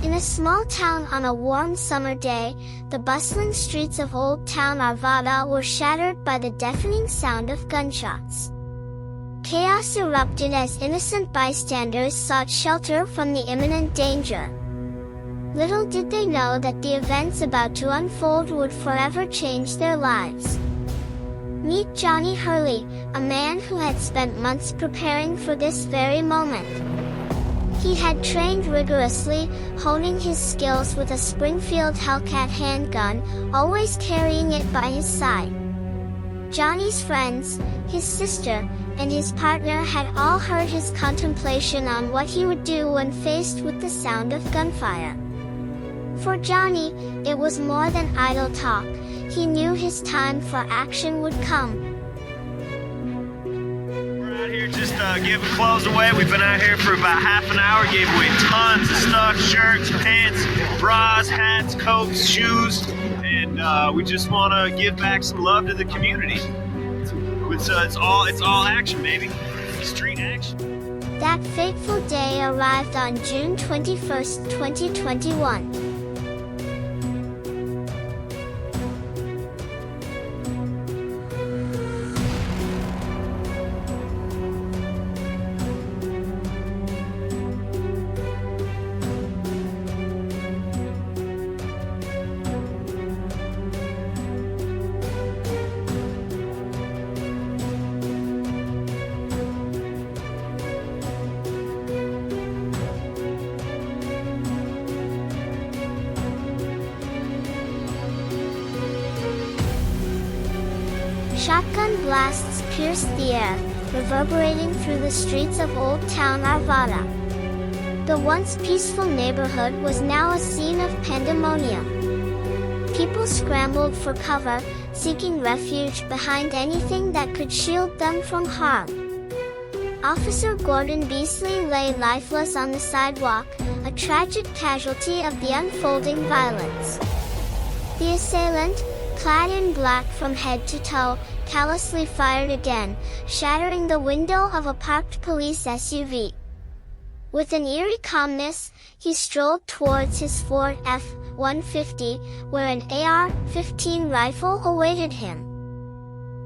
In a small town on a warm summer day, the bustling streets of Old Town Arvada were shattered by the deafening sound of gunshots. Chaos erupted as innocent bystanders sought shelter from the imminent danger. Little did they know that the events about to unfold would forever change their lives. Meet Johnny Hurley, a man who had spent months preparing for this very moment. He had trained rigorously, honing his skills with a Springfield Hellcat handgun, always carrying it by his side. Johnny's friends, his sister, and his partner had all heard his contemplation on what he would do when faced with the sound of gunfire. For Johnny, it was more than idle talk. He knew his time for action would come. We're out here just giving clothes away. We've been out here for about half an hour, gave away tons of stuff, shirts, pants, bras, hats, coats, shoes, and we just want to give back some love to the community. It's all action, baby. Street action. That fateful day arrived on June 21st, 2021. Shotgun blasts pierced the air, reverberating through the streets of Old Town Arvada. The once peaceful neighborhood was now a scene of pandemonium. People scrambled for cover, seeking refuge behind anything that could shield them from harm. Officer Gordon Beasley lay lifeless on the sidewalk, a tragic casualty of the unfolding violence. The assailant, clad in black from head to toe, callously fired again, shattering the window of a parked police SUV. With an eerie calmness, he strolled towards his Ford F-150, where an AR-15 rifle awaited him.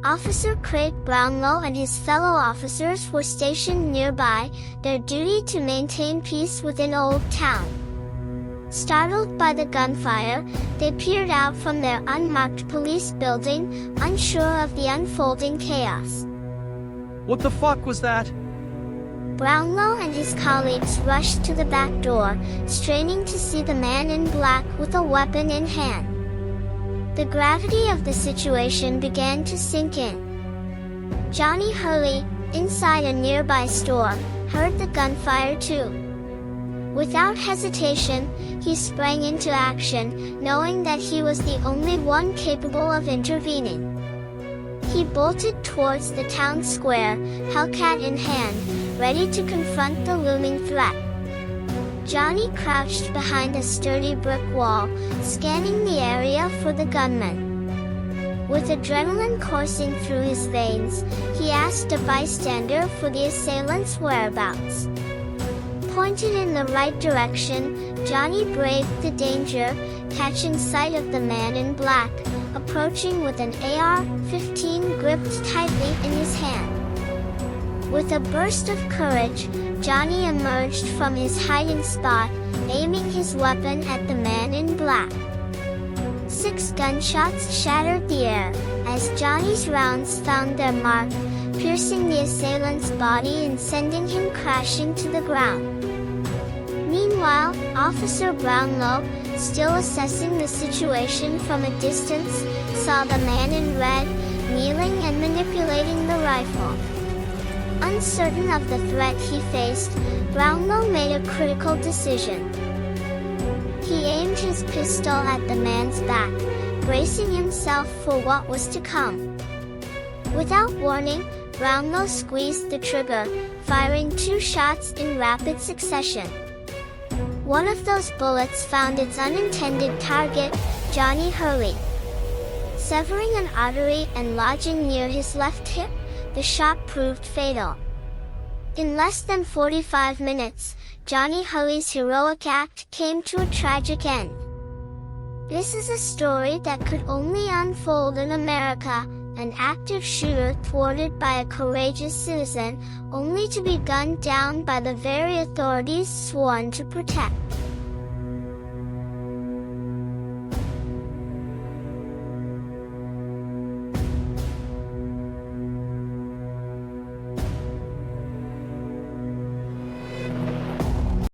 Officer Craig Brownlow and his fellow officers were stationed nearby, their duty to maintain peace within Old Town. Startled by the gunfire, they peered out from their unmarked police building, unsure of the unfolding chaos. What the fuck was that? Brownlow and his colleagues rushed to the back door, straining to see the man in black with a weapon in hand. The gravity of the situation began to sink in. Johnny Hurley, inside a nearby store, heard the gunfire too. Without hesitation, he sprang into action, knowing that he was the only one capable of intervening. He bolted towards the town square, Hellcat in hand, ready to confront the looming threat. Johnny crouched behind a sturdy brick wall, scanning the area for the gunman. With adrenaline coursing through his veins, he asked a bystander for the assailant's whereabouts. Pointed in the right direction, Johnny braved the danger, catching sight of the man in black, approaching with an AR-15 gripped tightly in his hand. With a burst of courage, Johnny emerged from his hiding spot, aiming his weapon at the man in black. 6 gunshots shattered the air, as Johnny's rounds found their mark, piercing the assailant's body and sending him crashing to the ground. Meanwhile, Officer Brownlow, still assessing the situation from a distance, saw the man in red, kneeling and manipulating the rifle. Uncertain of the threat he faced, Brownlow made a critical decision. He aimed his pistol at the man's back, bracing himself for what was to come. Without warning, Brownlow squeezed the trigger, firing 2 shots in rapid succession. One of those bullets found its unintended target, Johnny Hurley. Severing an artery and lodging near his left hip, the shot proved fatal. In less than 45 minutes, Johnny Hurley's heroic act came to a tragic end. This is a story that could only unfold in America, an active shooter thwarted by a courageous citizen, only to be gunned down by the very authorities sworn to protect.